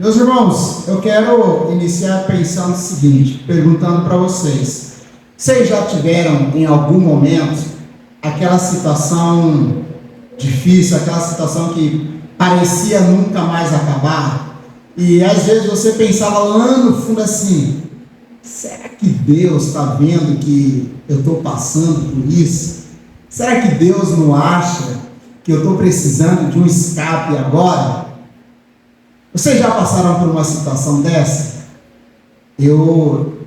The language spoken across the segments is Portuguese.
Meus irmãos, eu quero iniciar pensando o seguinte, perguntando para vocês: vocês já tiveram em algum momento aquela situação difícil, aquela situação que parecia nunca mais acabar? E às vezes você pensava lá no fundo assim: será que Deus está vendo que eu estou passando por isso? Será que Deus não acha que eu estou precisando de um escape agora? Vocês já passaram por uma situação dessa?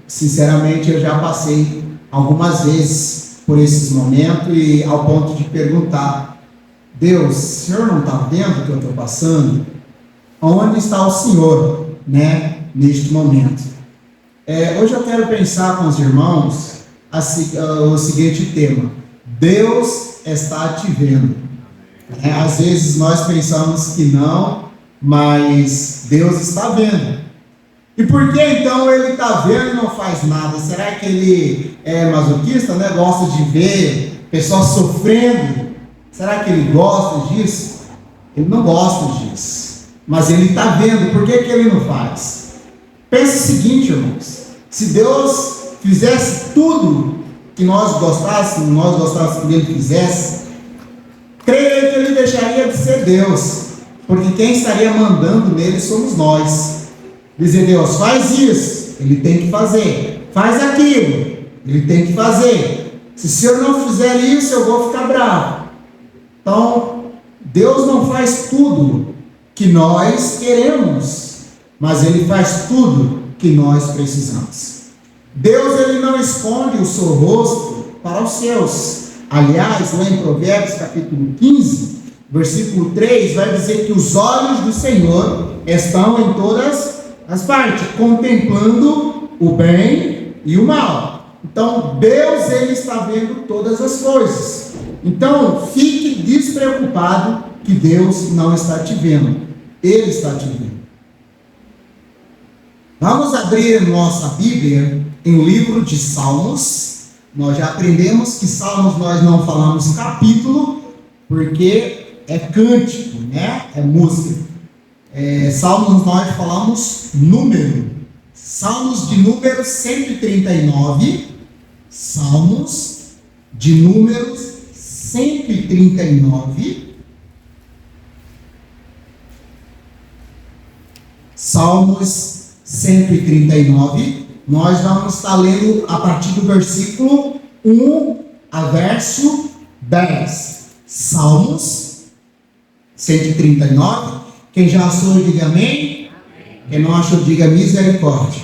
Sinceramente, eu já passei algumas vezes por esses momentos e ao ponto de perguntar: Deus, o Senhor não está vendo o que eu estou passando? Onde está o Senhor, neste momento? Hoje eu quero pensar com os irmãos o seguinte tema: Deus está te vendo. Às vezes nós pensamos que não, mas Deus está vendo. E por que então Ele está vendo e não faz nada? Será que Ele é masoquista, gosta de ver pessoas sofrendo? Será que Ele gosta disso? Ele não gosta disso, mas Ele está vendo. Por que Ele não faz? Pense o seguinte, irmãos: se Deus fizesse tudo que nós gostássemos que Ele fizesse, creio que Ele deixaria de ser Deus, porque quem estaria mandando nele somos nós. Dizer: Deus, faz isso, Ele tem que fazer. Faz aquilo, Ele tem que fazer. Se o Senhor não fizer isso, eu vou ficar bravo. Então, Deus não faz tudo que nós queremos, mas Ele faz tudo que nós precisamos. Deus, Ele não esconde o seu rosto para os seus. Aliás, lá em Provérbios capítulo 15, versículo 3, vai dizer que os olhos do Senhor estão em todas as partes, contemplando o bem e o mal. Então, Deus, Ele está vendo todas as coisas. Então, fique despreocupado que Deus não está te vendo. Ele está te vendo. Vamos abrir nossa Bíblia em o livro de Salmos. Nós já aprendemos que Salmos nós não falamos capítulo, porque é cântico, é música. Salmos nós falamos número. Salmos de número 139. Salmos de número 139. Salmos 139. Nós vamos estar lendo a partir do versículo 1 a verso 10. Salmos 139. Quem já achou, diga amém. Quem não achou, diga misericórdia.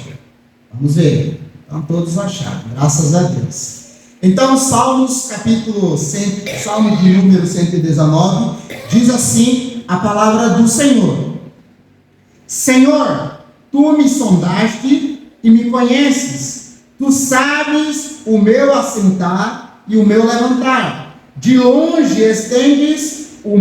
Vamos ver. Estão todos achados, graças a Deus. Então, Salmos Salmo de número 119, diz assim a palavra do Senhor: Senhor, Tu me sondaste e me conheces. Tu sabes o meu assentar e o meu levantar. De longe entendes o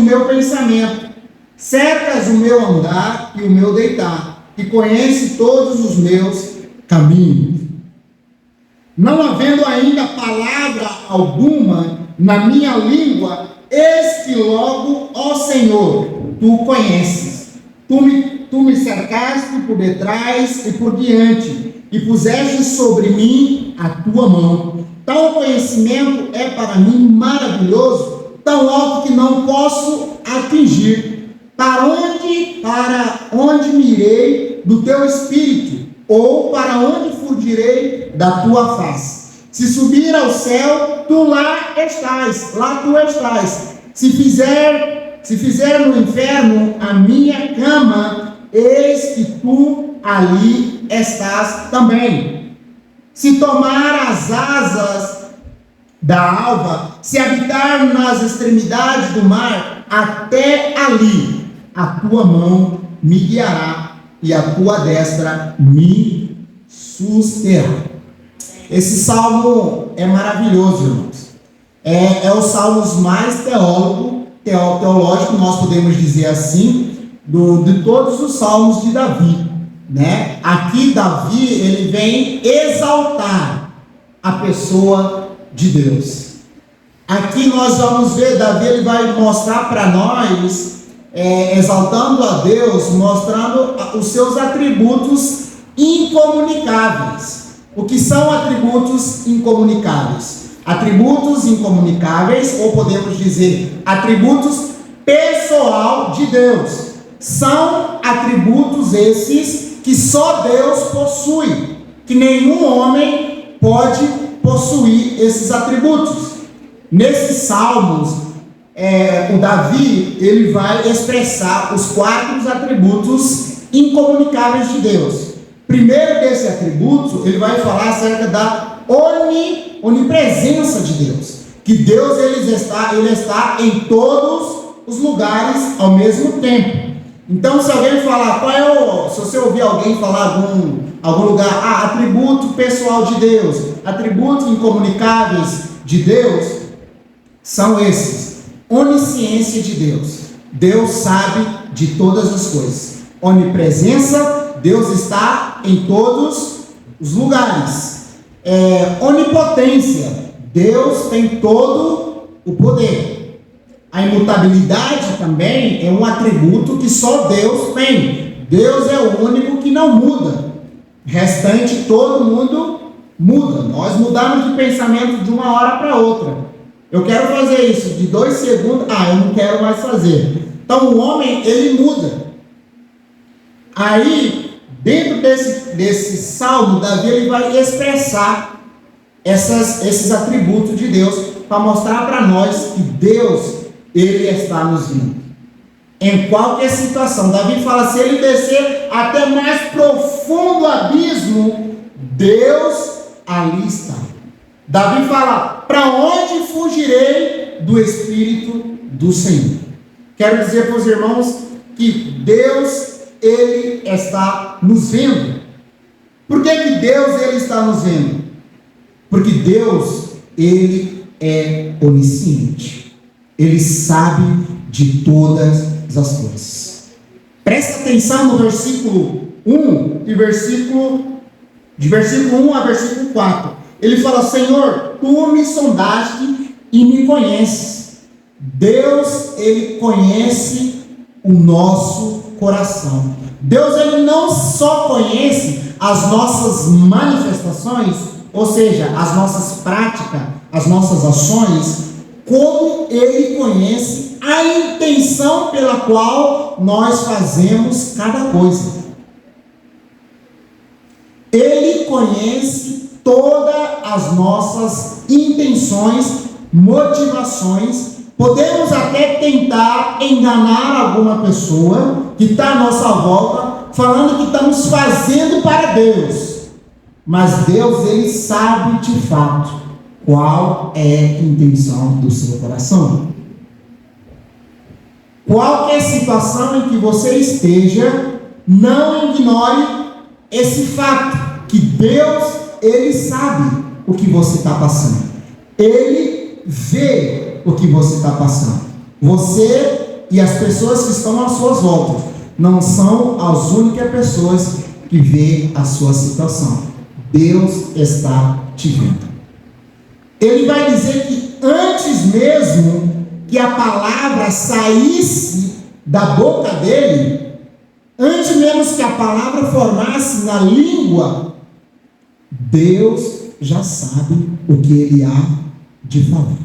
meu pensamento. Cercas o meu andar e o meu deitar, e conheces todos os meus caminhos. Não havendo ainda palavra alguma na minha língua, eis que logo, ó Senhor, Tu conheces. Tu me cercaste por detrás e por diante, e puseste sobre mim a Tua mão. Tal conhecimento é para mim maravilhoso, tão alto que não posso atingir. Para onde me irei do Teu Espírito? Ou para onde fugirei da Tua face? Se subir ao céu, Tu lá Tu estás. Se fizer no inferno a minha cama, eis que Tu ali estás também. Se tomar as asas da alva, se habitar nas extremidades do mar, até ali a Tua mão me guiará e a Tua destra me susterá. Esse salmo é maravilhoso, irmãos. É o salmo mais teológico, nós podemos dizer assim, de todos os salmos de Davi, Aqui Davi, ele vem exaltar a pessoa de Deus. Aqui nós vamos ver, Davi, ele vai mostrar para nós exaltando a Deus, mostrando os seus atributos incomunicáveis. O que são atributos incomunicáveis? Atributos incomunicáveis, ou podemos dizer, atributos pessoal de Deus. São atributos esses que só Deus possui, que nenhum homem pode possuir esses atributos. Nesses salmos, o Davi, ele vai expressar os 4 atributos incomunicáveis de Deus. Primeiro desse atributo, ele vai falar acerca da onipresença de Deus, que Deus ele está em todos os lugares ao mesmo tempo. Então, se alguém falar, se você ouvir alguém falar algum lugar, atributo pessoal de Deus, atributos incomunicáveis de Deus, são esses: onisciência de Deus, Deus sabe de todas as coisas. Onipresença, Deus está em todos os lugares. Onipotência, Deus tem todo o poder. A imutabilidade também é um atributo que só Deus tem. Deus é o único que não muda. O restante, todo mundo muda. Nós mudamos de pensamento de uma hora para outra. Eu quero fazer isso de 2 segundos. Eu não quero mais fazer. Então o homem, ele muda. Aí, dentro desse salmo, Davi ele vai expressar esses atributos de Deus para mostrar para nós que Deus ele está nos vendo em qualquer situação. Davi fala: se ele descer até mais profundo abismo, Deus ali está. Davi fala: para onde fugirei do Espírito do Senhor? Quero dizer para os irmãos que Deus ele está nos vendo. Por que Deus ele está nos vendo? Porque Deus ele é onisciente. Ele sabe de todas as coisas. Presta atenção no versículo 1 e de versículo 1 a versículo 4. Ele fala: Senhor, tu me sondaste e me conheces. Deus, ele conhece o nosso coração. Deus, ele não só conhece as nossas manifestações, ou seja, as nossas práticas, as nossas ações, como ele conhece a intenção pela qual nós fazemos cada coisa. Ele conhece todas as nossas intenções, motivações. Podemos até tentar enganar alguma pessoa que está à nossa volta, falando que estamos fazendo para Deus. Mas Deus, ele sabe de fato qual é a intenção do seu coração. Qualquer situação em que você esteja, não ignore esse fato, que Deus, ele sabe o que você está passando. Ele vê o que você está passando. Você e as pessoas que estão às suas voltas não são as únicas pessoas que vê a sua situação. Deus está te vendo. Ele vai dizer que antes mesmo que a palavra saísse da boca dele, antes mesmo que a palavra formasse na língua, Deus já sabe o que ele há de falar.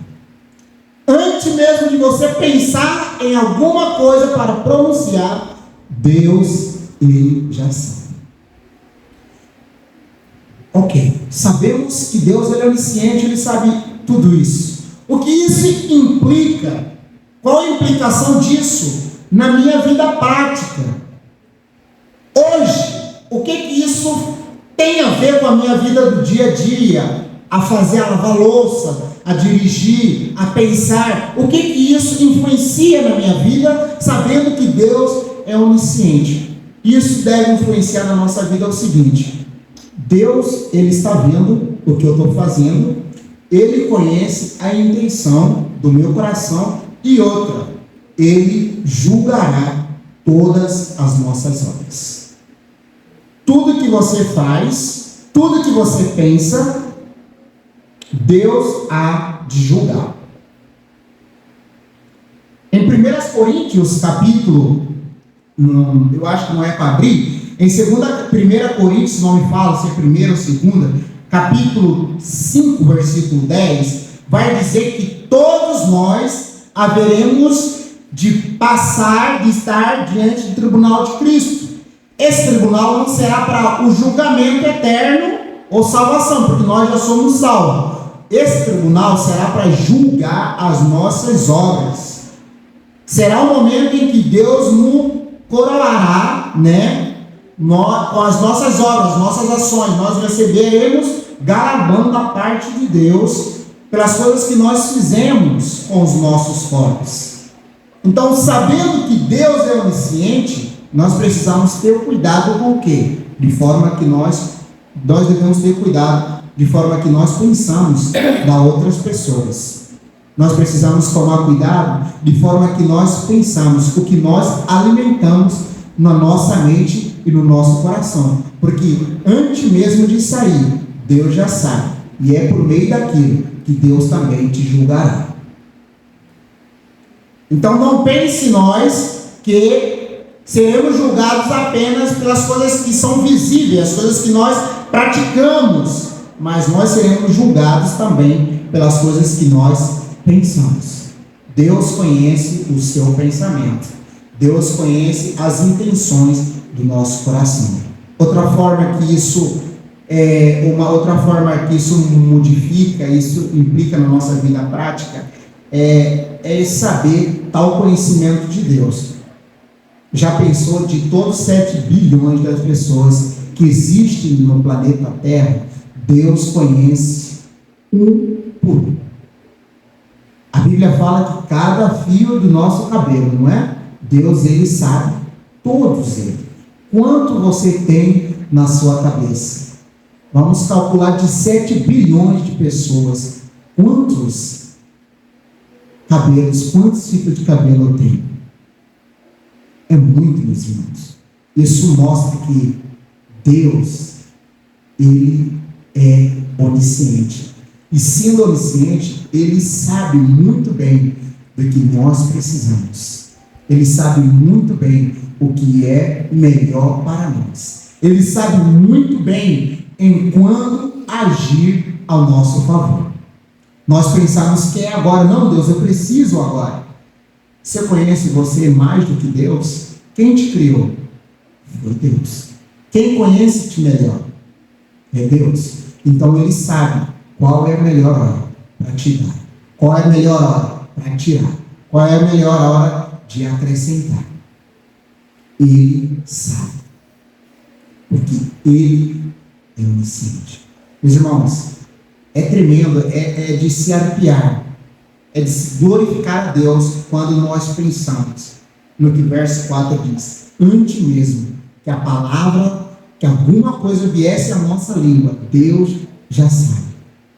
Antes mesmo de você pensar em alguma coisa para pronunciar, Deus, ele já sabe. Ok, sabemos que Deus ele é onisciente, ele sabe tudo isso. O que isso implica? Qual a implicação disso na minha vida prática? Hoje, o que isso tem a ver com a minha vida do dia a dia? A fazer, a lavar louça, a dirigir, a pensar. O que isso influencia na minha vida, sabendo que Deus é onisciente? Isso deve influenciar na nossa vida o seguinte: Deus, ele está vendo o que eu estou fazendo, ele conhece a intenção do meu coração, e outra, ele julgará todas as nossas obras. Tudo que você faz, tudo que você pensa, Deus há de julgar. Em 1 Coríntios, capítulo, eu acho que não é para abrir, em 1 Coríntios, não me fala se é 1 ou 2, capítulo 5, versículo 10, vai dizer que todos nós haveremos de passar, de estar diante do tribunal de Cristo. Esse tribunal não será para o julgamento eterno ou salvação, porque nós já somos salvos. Esse tribunal será para julgar as nossas obras. Será o momento em que Deus nos coroará, com as nossas obras, nossas ações. Nós receberemos galardão da parte de Deus pelas coisas que nós fizemos com os nossos corpos. Então, sabendo que Deus é onisciente, nós precisamos ter cuidado com o quê? De forma que nós devemos ter cuidado de forma que nós pensamos nas outras pessoas. Nós precisamos tomar cuidado de forma que nós pensamos, o que nós alimentamos na nossa mente e no nosso coração. Porque antes mesmo de sair, Deus já sabe. E é por meio daquilo que Deus também te julgará. Então não pense nós que seremos julgados apenas pelas coisas que são visíveis, as coisas que nós praticamos, mas nós seremos julgados também pelas coisas que nós pensamos. Deus conhece o seu pensamento. Deus conhece as intenções do nosso coração. Outra forma que isso modifica, isso implica na nossa vida prática, é saber tal conhecimento de Deus. Já pensou de todos 7 bilhões das pessoas que existem no planeta Terra, Deus conhece um por um. A Bíblia fala que cada fio do nosso cabelo, não é? Deus, Ele sabe, todos eles. Quanto você tem na sua cabeça? Vamos calcular de 7 bilhões de pessoas. Quantos cabelos, quantos tipos de cabelo eu tenho? É muito, meus irmãos. Isso mostra que Deus, Ele é onisciente. E sendo onisciente, Ele sabe muito bem do que nós precisamos. Ele sabe muito bem o que é melhor para nós. Ele sabe muito bem em quando agir ao nosso favor. Nós pensamos que é agora. Não, Deus, eu preciso agora. Você conhece você mais do que Deus? Quem te criou? Foi Deus. Quem conhece-te melhor? É Deus. Então Ele sabe qual é a melhor hora para te dar, qual é a melhor hora para tirar, qual é a melhor hora de acrescentar. Ele sabe, porque Ele é onisciente. Meus irmãos, é tremendo, é de se arrepiar, é de se glorificar a Deus quando nós pensamos no que verso 4 diz: antes mesmo que a palavra, que alguma coisa viesse à nossa língua, Deus já sabe.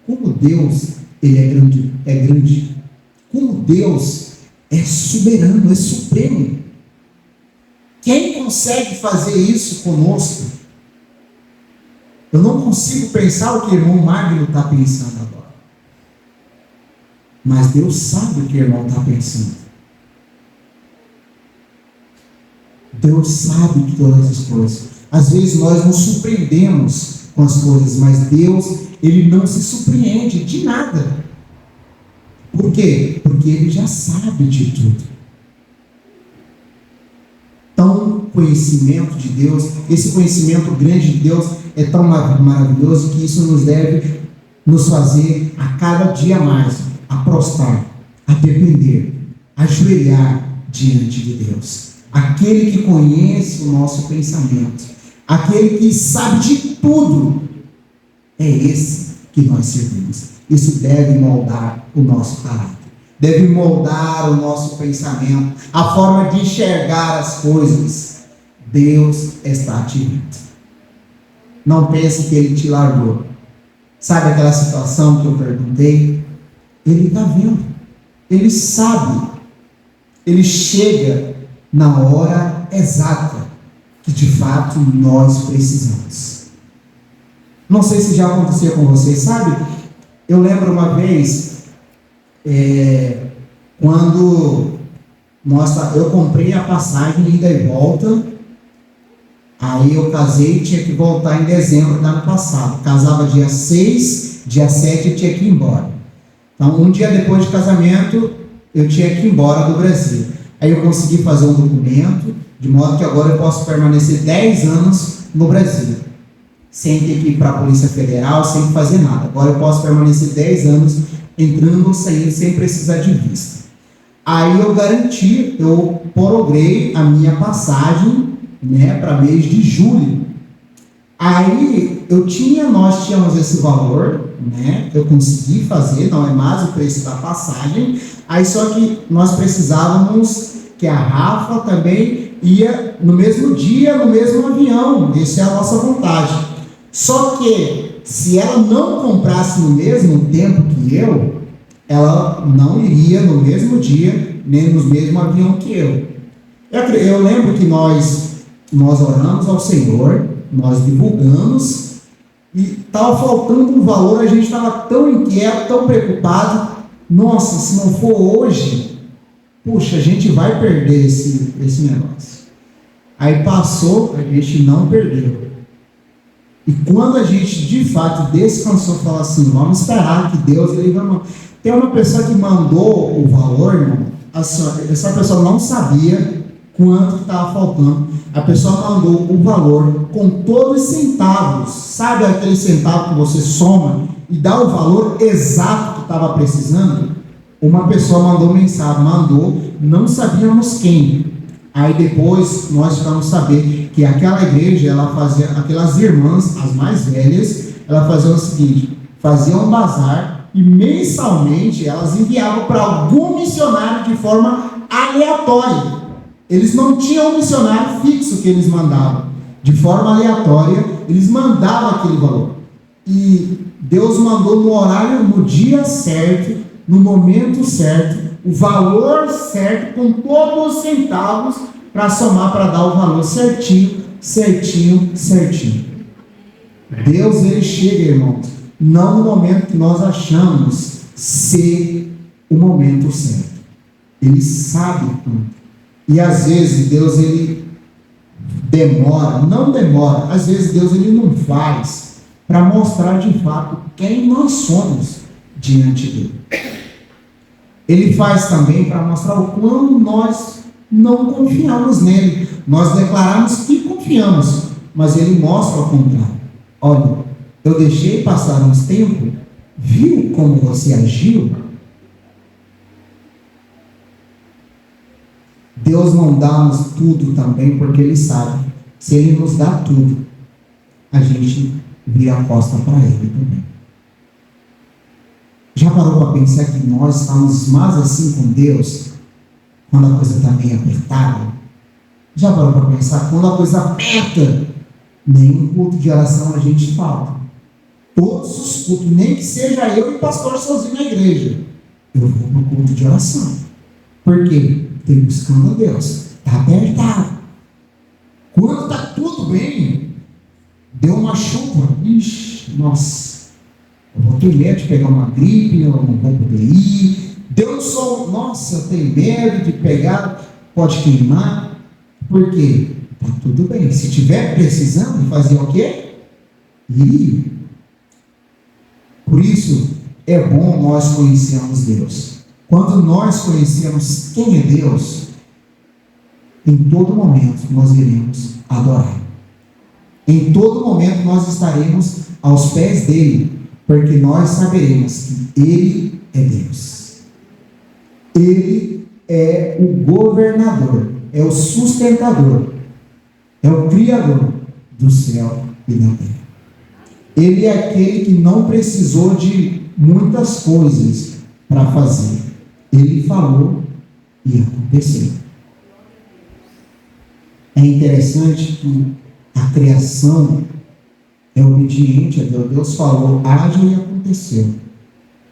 Como Deus, Ele é grande. Como Deus é soberano, é supremo. Quem consegue fazer isso conosco? Eu não consigo pensar o que o irmão Magno está pensando agora. Mas Deus sabe o que o irmão está pensando. Deus sabe de todas as coisas. Às vezes nós nos surpreendemos com as coisas, mas Deus, Ele não se surpreende de nada. Por quê? Porque Ele já sabe de tudo. Então, conhecimento de Deus, esse conhecimento grande de Deus é tão maravilhoso que isso nos deve nos fazer a cada dia mais a prostrar, a depender, a ajoelhar diante de Deus. Aquele que conhece o nosso pensamento, aquele que sabe de tudo, é esse que nós servimos. Isso deve moldar o nosso caráter, deve moldar o nosso pensamento, a forma de enxergar as coisas. Deus está te vendo. Não pense que Ele te largou. Sabe aquela situação que eu perguntei? Ele está vendo, Ele sabe, Ele chega na hora exata que de fato nós precisamos. Não sei se já aconteceu com vocês, sabe? Eu lembro uma vez, quando eu comprei a passagem ida e volta, aí eu casei e tinha que voltar em dezembro do ano passado. Casava dia 6, dia 7 eu tinha que ir embora. Então, um dia depois de casamento, eu tinha que ir embora do Brasil. Aí eu consegui fazer um documento, de modo que agora eu posso permanecer 10 anos no Brasil, sem ter que ir para a Polícia Federal, sem fazer nada. Agora eu posso permanecer 10 anos entrando ou saindo sem precisar de visto. Aí eu garanti, eu prorroguei a minha passagem, né, para mês de julho. Aí nós tínhamos esse valor, né, eu consegui fazer, não é mais o preço da passagem. Aí só que nós precisávamos que a Rafa também ia no mesmo dia, no mesmo avião. Essa é a nossa vontade. Só que se ela não comprasse no mesmo tempo que eu, ela não iria no mesmo dia, nem no mesmo avião que eu. Eu lembro que nós oramos ao Senhor, nós divulgamos, e estava faltando um valor, a gente estava tão inquieto, tão preocupado. Nossa, se não for hoje, puxa, a gente vai perder esse negócio. Aí passou, a gente não perdeu. E quando a gente de fato descansou, falou assim, vamos esperar que Deus ele vai. Tem uma pessoa que mandou o valor, irmão, essa pessoa não sabia quanto estava faltando. A pessoa mandou o valor com todos os centavos. Sabe aquele centavo que você soma e dá o valor exato que estava precisando? Uma pessoa mandou mensagem, não sabíamos quem. Aí depois nós ficamos saber que aquela igreja, ela fazia, aquelas irmãs, as mais velhas, ela fazia o seguinte, faziam um bazar e mensalmente elas enviavam para algum missionário de forma aleatória. Eles não tinham um missionário fixo que eles mandavam. De forma aleatória, eles mandavam aquele valor. E Deus mandou no horário, no dia certo, no momento certo, o valor certo, com todos os centavos, para somar, para dar o valor certinho. Deus, ele chega, irmãos, não no momento que nós achamos ser o momento certo. Ele sabe tudo. E às vezes Deus, ele às vezes Deus, ele não faz para mostrar de fato quem nós somos diante dele. Ele faz também para mostrar o quanto nós não confiamos nele. Nós declaramos que confiamos, mas ele mostra ao contrário. Olha, eu deixei passar uns tempos, viu como você agiu? Deus não dá-nos tudo também, porque ele sabe, se ele nos dá tudo, a gente vira a costa para ele também. Já parou para pensar que nós estamos mais assim com Deus, quando a coisa está meio apertada? Já parou para pensar, quando a coisa aperta, nenhum culto de oração a gente falta. Todos os cultos, nem que seja eu e o pastor sozinho na igreja, eu vou para o culto de oração. Por quê? Estou buscando a Deus. Está apertado. Quando está tudo bem, deu uma chuva, ixi, nossa, eu vou ter medo de pegar uma gripe, eu não vou poder ir. Deu um sol, nossa, eu tenho medo de pegar, pode queimar. Por quê? Está tudo bem. Se tiver precisando, fazer o quê? Ir. Por isso, é bom nós conhecermos Deus. Quando nós conhecemos quem é Deus, em todo momento nós iremos adorar. Em todo momento nós estaremos aos pés dele, porque nós saberemos que ele é Deus. Ele é o governador, é o sustentador, é o criador do céu e da terra. Ele é aquele que não precisou de muitas coisas para fazer. Ele falou e aconteceu. É interessante que a criação é obediente a Deus. Deus falou, haja e aconteceu.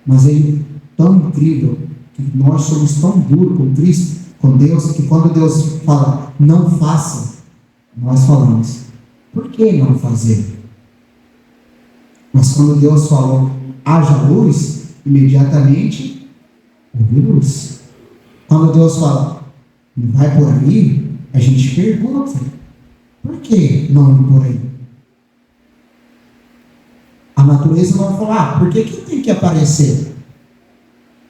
Mas ele é tão incrível que nós somos tão duros com Cristo, com Deus, que quando Deus fala, não faça, nós falamos, por que não fazer? Mas quando Deus falou, haja luz, imediatamente houve luz. Quando Deus fala, não vai por aí, a gente pergunta, por que não ir por aí? A natureza não vai falar, por que tem que aparecer?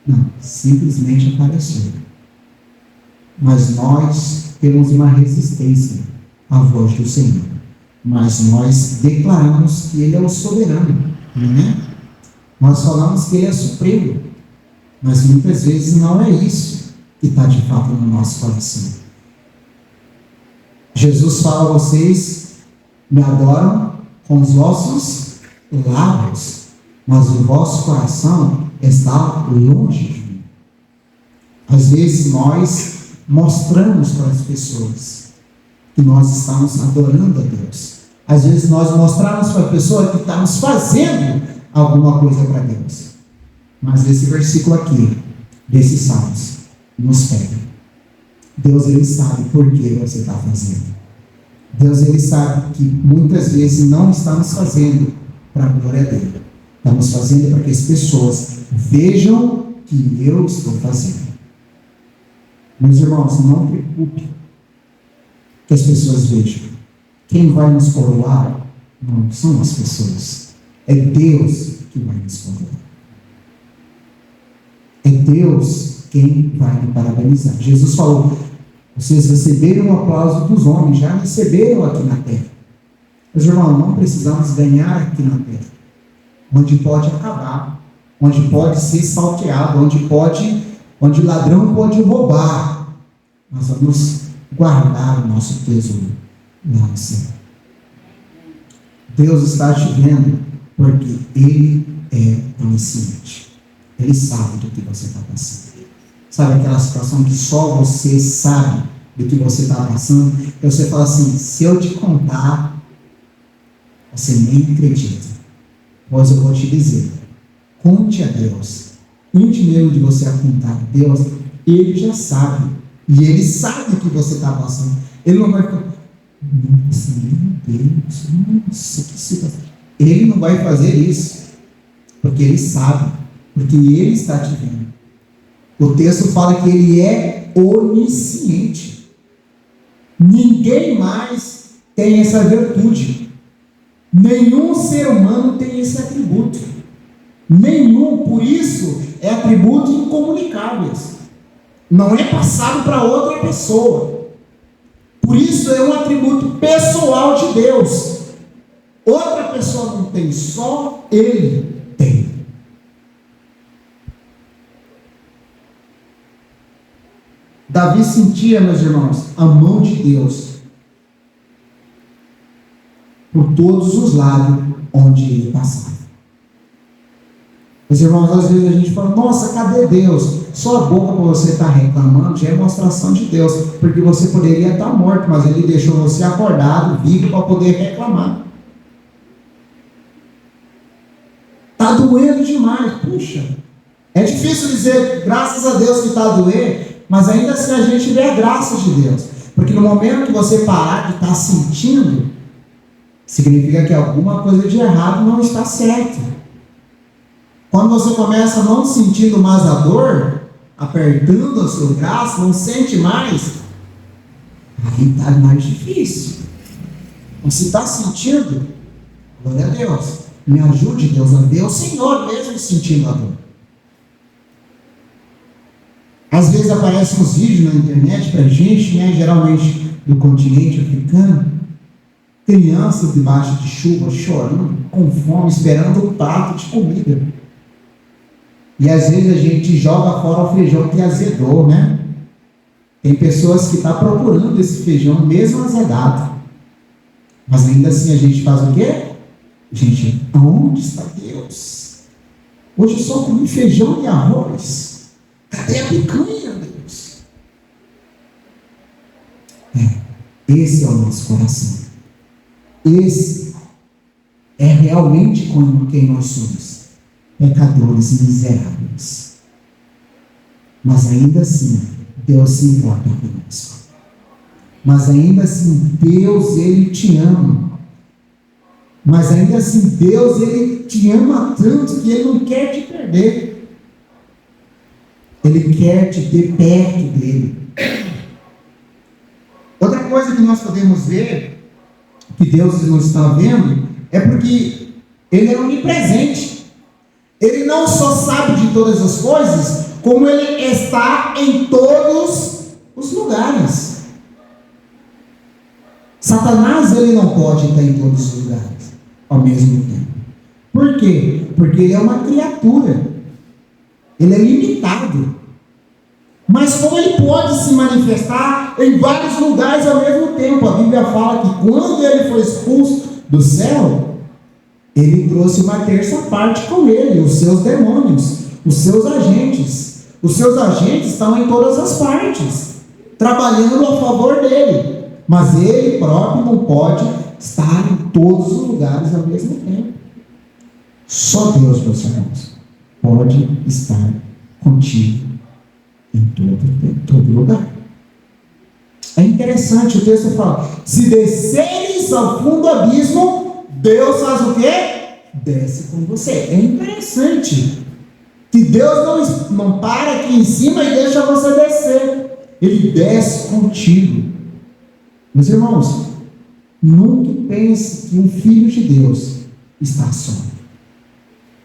Não, simplesmente apareceu. Mas nós temos uma resistência à voz do Senhor. Mas nós declaramos que Ele é o soberano, não é? Nós falamos que Ele é supremo, mas muitas vezes não é isso que está de fato no nosso coração. Jesus fala a vocês, me adoram com os vossos lábios, mas o vosso coração está longe de mim. Às vezes nós mostramos para as pessoas que nós estamos adorando a Deus. Às vezes nós mostramos para a pessoa que estamos fazendo alguma coisa para Deus. Mas esse versículo aqui, desses salmos, nos pega. Deus, Ele sabe por que você está fazendo. Deus, Ele sabe que muitas vezes não estamos fazendo para a glória dEle. Estamos fazendo para que as pessoas vejam que eu estou fazendo. Meus irmãos, não preocupe que as pessoas vejam. Quem vai nos coroar não são as pessoas. É Deus que vai nos coroar. É Deus quem vai me parabenizar. Jesus falou, vocês receberam o aplauso dos homens, já receberam aqui na terra. Meus irmãos, não precisamos ganhar aqui na terra, onde pode acabar, onde pode ser salteado, onde o ladrão pode roubar. Nós vamos guardar o nosso tesouro lá no céu. Deus está te vendo porque Ele é onisciente. Ele sabe do que você está passando. Sabe aquela situação que só você sabe do que você está passando? E você fala assim, se eu te contar, você nem acredita. Pois eu vou te dizer, conte a Deus. Antes mesmo de você contar a Deus, Ele já sabe. E Ele sabe o que você está passando. Ele não vai ficar, nossa, meu Deus, nossa, que situação. Ele não vai fazer isso, porque Ele sabe, porque Ele está te vendo. O texto fala que Ele é onisciente. Ninguém mais tem essa virtude. Nenhum ser humano tem esse atributo. Nenhum, por isso, é atributo incomunicáveis. Não é passado para outra pessoa. Por isso é um atributo pessoal de Deus. Outra pessoa não tem, só Ele tem. Davi sentia, meus irmãos, a mão de Deus por todos os lados onde ele passava. Meus irmãos, às vezes a gente fala, nossa, cadê Deus? Só a boca para você estar reclamando já é demonstração de Deus, porque você poderia estar morto, mas Ele deixou você acordado, vivo, para poder reclamar. Está doendo demais, puxa. É difícil dizer, graças a Deus que está doendo, mas ainda assim a gente vê a graça de Deus, porque no momento que você parar de estar sentindo, significa que alguma coisa de errado não está certo. Quando você começa não sentindo mais a dor, apertando o seu braço, não sente mais, aí está mais difícil. Você está sentindo? Glória a Deus. Me ajude, Deus, a ver o Senhor mesmo sentindo a dor. Às vezes aparecem uns vídeos na internet para a gente, né, geralmente do continente africano, crianças debaixo de chuva, chorando, com fome, esperando um prato de comida. E às vezes a gente joga fora o feijão que azedou, né? Tem pessoas que estão procurando esse feijão mesmo azedado. Mas ainda assim a gente faz o quê? Gente, aonde está Deus? Hoje eu só comi feijão e arroz. Cadê a picanha, Deus? Esse é o nosso coração. Esse é realmente como quem nós somos. Pecadores miseráveis. Mas ainda assim, Deus se importa conosco. Mas ainda assim, Deus, Ele te ama. Mas ainda assim, Deus, Ele te ama tanto que Ele não quer te perder. Ele quer te ter perto dEle. coisa que nós podemos ver, que Deus não está vendo, é porque Ele é onipresente. Ele não só sabe de todas as coisas, como Ele está em todos os lugares. Satanás, ele não pode estar em todos os lugares ao mesmo tempo. Por quê? Porque ele é uma criatura. Ele é limitado. Mas como ele pode se manifestar em vários lugares ao mesmo tempo? A Bíblia fala que quando ele foi expulso do céu, ele trouxe uma terça parte com ele, os seus demônios, os seus agentes. Os seus agentes estão em todas as partes, trabalhando a favor dele. Mas ele próprio não pode estar em todos os lugares ao mesmo tempo. Só Deus, meus irmãos, pode estar contigo em todo lugar. É interessante, o texto fala: se desceres ao fundo do abismo, Deus faz o quê? Desce com você. É interessante que Deus não para aqui em cima e deixa você descer. Ele desce contigo. Meus irmãos, nunca pense que um filho de Deus está só.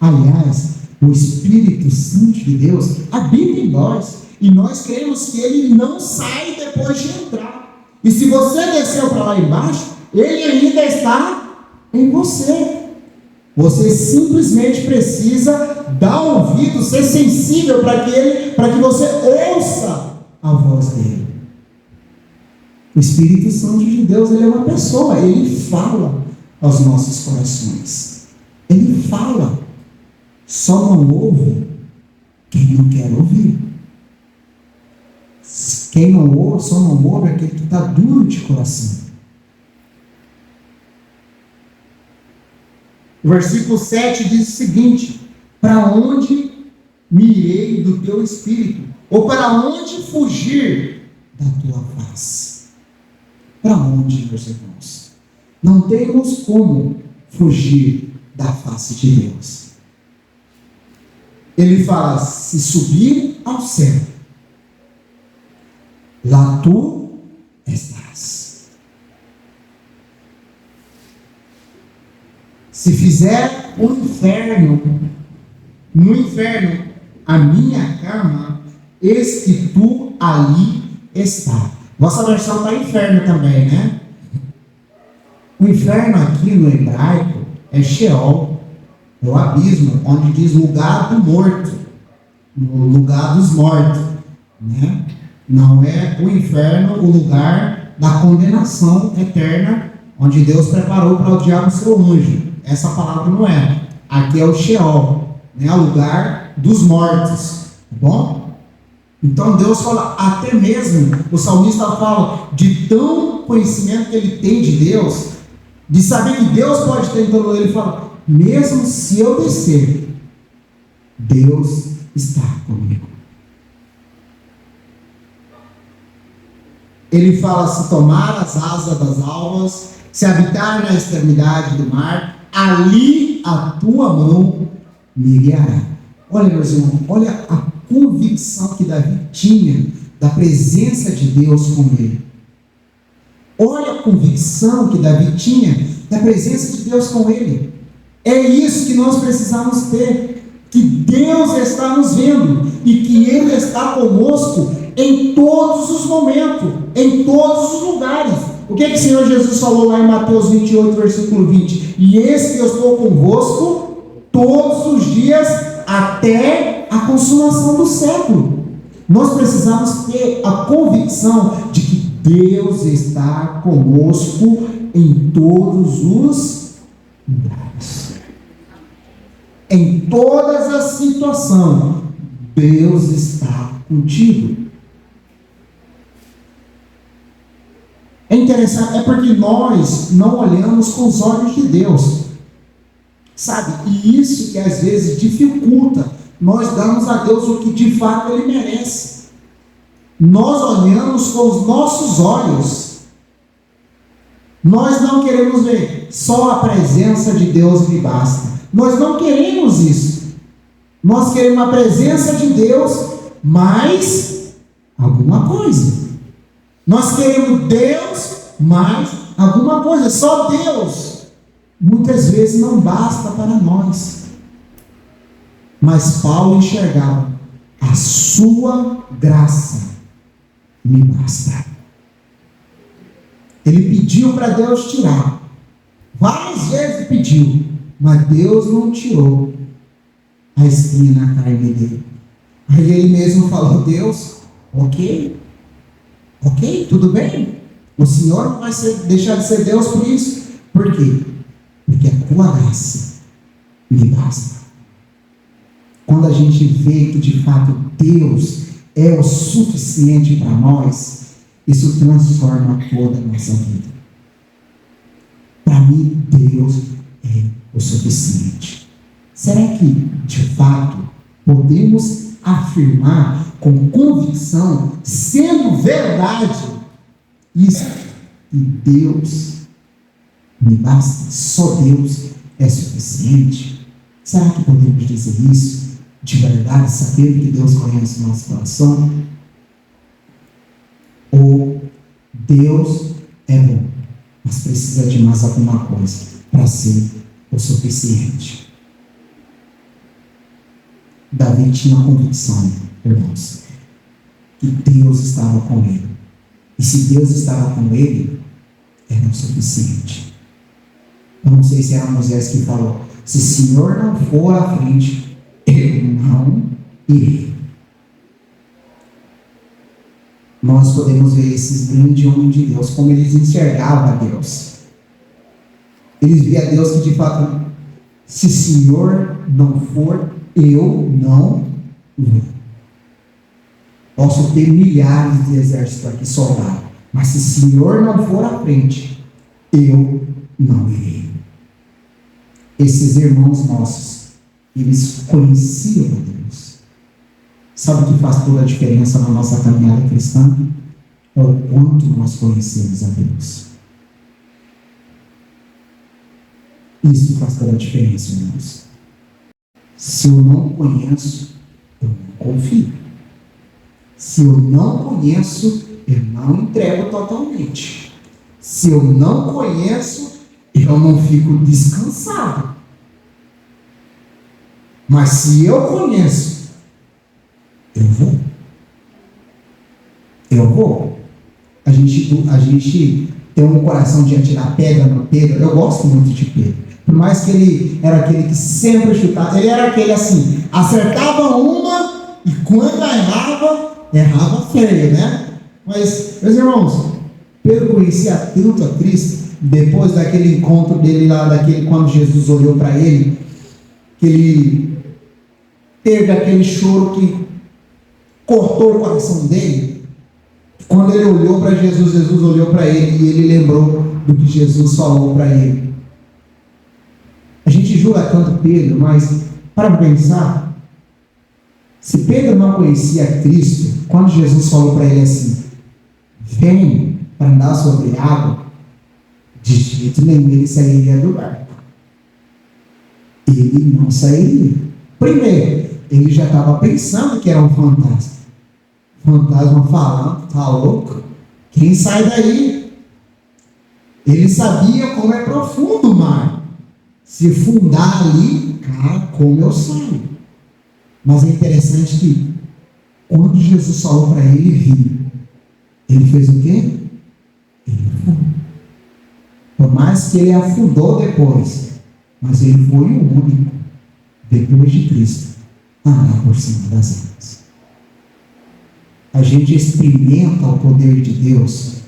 Aliás, o Espírito Santo de Deus habita em nós, e nós cremos que ele não sai depois de entrar. E se você desceu para lá embaixo, ele ainda está em você. Você simplesmente precisa dar ouvido, ser sensível para que você ouça a voz dele. O Espírito Santo de Deus, ele é uma pessoa, ele fala aos nossos corações. Ele fala. Só não ouve quem não quer ouvir. Quem não ouve, só não ouve aquele que está duro de coração. O versículo 7 diz o seguinte: para onde me irei do teu espírito? Ou para onde fugir da tua face? Para onde, meus irmãos? Não temos como fugir da face de Deus. Ele fala: se subir ao céu, lá tu estás. Se fizer o inferno, no inferno, a minha cama, eis que tu ali está. Vossa versão está inferno também, né? O inferno aqui no hebraico é Sheol, é o abismo, onde diz lugar do morto, no lugar dos mortos, né? Não é o inferno o lugar da condenação eterna, onde Deus preparou para o diabo seu anjo. Essa palavra não é. Aqui é o Sheol, né? O lugar dos mortos, tá bom? Então Deus fala, até mesmo o salmista fala de tão conhecimento que ele tem de Deus, de saber que Deus pode ter em todo lugar. Ele fala: mesmo se eu descer, Deus está comigo. Ele fala: se tomar as asas das alvas, se habitar na extremidade do mar, ali a tua mão me guiará. Olha, meus irmãos, olha a convicção que Davi tinha da presença de Deus com ele. Olha a convicção que Davi tinha da presença de Deus com ele. É isso que nós precisamos ter, que Deus está nos vendo e que Ele está conosco em todos os momentos, em todos os lugares. O que o Senhor Jesus falou lá em Mateus 28, versículo 20? E eis que eu estou convosco todos os dias até a consumação do século. Nós precisamos ter a convicção de que Deus está conosco em todos os lugares. Em todas as situações, Deus está contigo. É interessante, é porque nós não olhamos com os olhos de Deus, sabe? E isso que às vezes dificulta nós darmos a Deus o que de fato Ele merece. Nós olhamos com os nossos olhos. Nós não queremos ver só a presença de Deus me basta. Nós não queremos isso. Nós queremos a presença de Deus mais alguma coisa. Nós queremos Deus mais alguma coisa. Só Deus muitas vezes não basta para nós. Mas Paulo enxergava: a sua graça me basta. Ele pediu para Deus tirar. Várias vezes pediu, mas Deus não tirou a espinha na carne dele. Aí ele mesmo falou: Deus, ok, tudo bem. O Senhor não vai deixar de ser Deus por isso. Por quê? Porque a tua graça me basta. Quando a gente vê que de fato Deus é o suficiente para nós, isso transforma toda a nossa vida. Para mim, Deus é o suficiente. Será que, de fato, podemos afirmar com convicção, sendo verdade, isso, que Deus me basta, só Deus é suficiente? Será que podemos dizer isso de verdade, sabendo que Deus conhece o nosso coração? Ou Deus é bom, mas precisa de mais alguma coisa para ser o suficiente? Davi tinha a convicção, irmãos, que Deus estava com ele. E se Deus estava com ele, era o suficiente. Eu não sei se era Moisés que falou: se o Senhor não for à frente, eu não irei. Nós podemos ver esses grandes homens de Deus, como eles enxergavam a Deus. Eles viam a Deus que de fato, se o Senhor não for, eu não vou. Posso ter milhares de exércitos aqui soldados, mas se o Senhor não for à frente, eu não irei. Esses irmãos nossos, eles conheciam a Deus. Sabe o que faz toda a diferença na nossa caminhada cristã? É o quanto nós conhecemos a Deus. Isso faz toda a diferença, irmãos. Se eu não conheço, eu não confio. Se eu não conheço, eu não entrego totalmente. Se eu não conheço, eu não fico descansado. Mas se eu conheço, eu vou. A gente tem um coração de atirar pedra no Pedro. Eu gosto muito de Pedro. Por mais que ele era aquele que sempre chutava, ele era aquele assim, acertava uma e quando errava feio, né? Mas, meus irmãos, Pedro conhecia tanto a Cristo, depois daquele encontro dele lá, quando Jesus olhou para ele, que ele teve aquele choro que cortou o coração dele. Quando ele olhou para Jesus, Jesus olhou para ele e ele lembrou do que Jesus falou para ele. A gente julga tanto Pedro, mas para pensar, se Pedro não conhecia Cristo, quando Jesus falou para ele assim: vem para andar sobre água, de jeito nenhum ele sairia do barco. Ele não sairia. Primeiro, ele já estava pensando que era um fantasma. Fantasma falando: tá louco? Quem sai daí? Ele sabia como é profundo o mar. Se fundar ali, cara, como eu saio? Mas é interessante que quando Jesus falou para ele vir, ele fez o quê? Ele foi. Por mais que ele afundou depois, mas ele foi o único, depois de Cristo, a andar por cima das águas. A gente experimenta o poder de Deus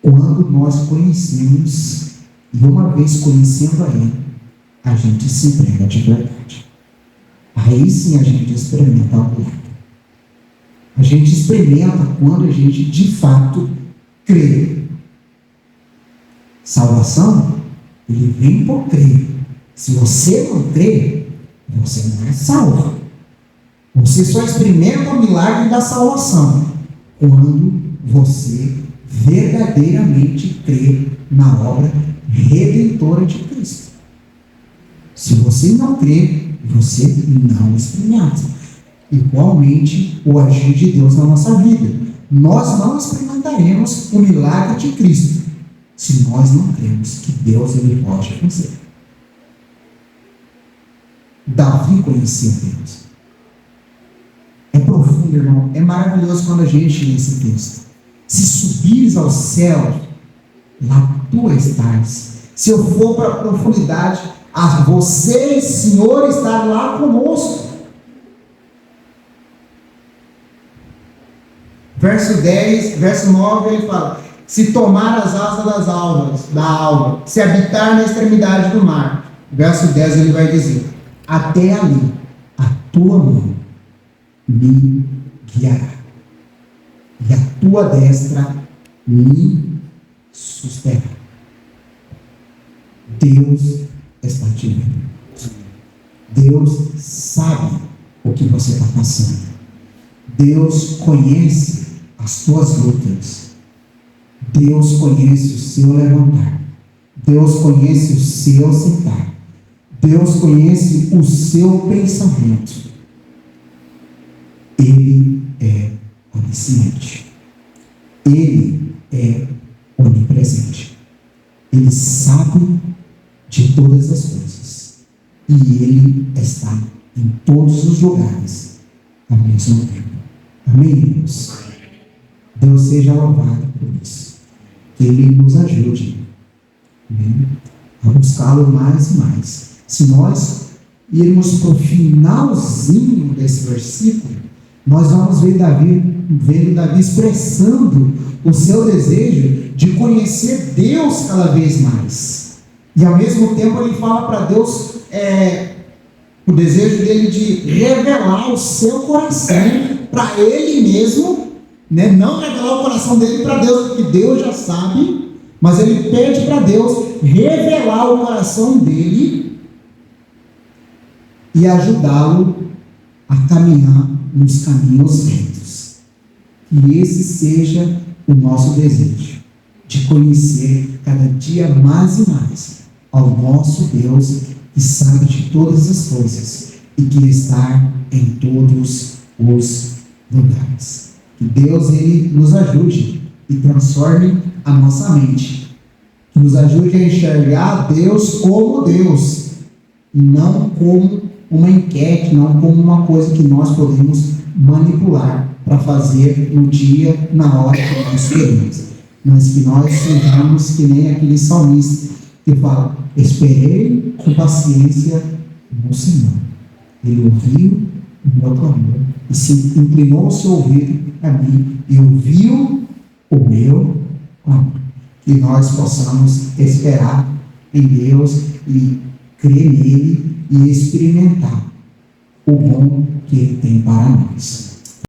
quando nós conhecemos, e uma vez conhecendo a Ele, a gente se entrega de verdade. Aí sim a gente experimenta o milagre. A gente experimenta quando a gente de fato crê. Salvação, ele vem por crer. Se você não crê, você não é salvo. Você só experimenta o milagre da salvação quando você verdadeiramente crê na obra redentora de Cristo. Se você não crê, você não experimenta. Igualmente, o agir de Deus na nossa vida. Nós não experimentaremos o milagre de Cristo se nós não cremos que Deus ele pode fazer. Davi conhecia Deus. É profundo, irmão. É maravilhoso quando a gente lê esse texto. Se subires aos céus, lá tu estás. Se eu for para a profundidade, você, Senhor, está lá conosco. Verso 10, verso 9, ele fala: se tomar as asas da alva, se habitar na extremidade do mar. Verso 10 ele vai dizer: até ali a tua mão me guiará, e a tua destra me susterá. Deus está te vendo. Deus sabe o que você está passando. Deus conhece as tuas lutas. Deus conhece o seu levantar. Deus conhece o seu sentar. Deus conhece o seu pensamento. Ele é onisciente. Ele é onipresente. Ele sabe de todas as coisas. E Ele está em todos os lugares ao mesmo tempo. Amém, irmãos? Deus seja louvado por isso. Que Ele nos ajude, amém, a buscá-lo mais e mais. Se nós irmos para o finalzinho desse versículo, nós vamos ver Davi expressando o seu desejo de conhecer Deus cada vez mais. E ao mesmo tempo ele fala para Deus o desejo dele de revelar o seu coração para ele mesmo, né? Não revelar o coração dele para Deus, porque Deus já sabe, mas ele pede para Deus revelar o coração dele e ajudá-lo a caminhar nos caminhos retos. Que esse seja o nosso desejo, de conhecer cada dia mais e mais ao nosso Deus, que sabe de todas as coisas e que está em todos os lugares. Que Deus ele nos ajude e transforme a nossa mente, que nos ajude a enxergar Deus como Deus e não como uma enquete, não como uma coisa que nós podemos manipular para fazer no dia, na hora que nós queremos, mas que nós sejamos que nem aquele salmista que fala: esperei com paciência no Senhor, Ele ouviu o meu clamor e se inclinou o seu ouvido a mim e ouviu o meu clamor. Que nós possamos esperar em Deus e crer nele e experimentar o bom que Ele tem para nós.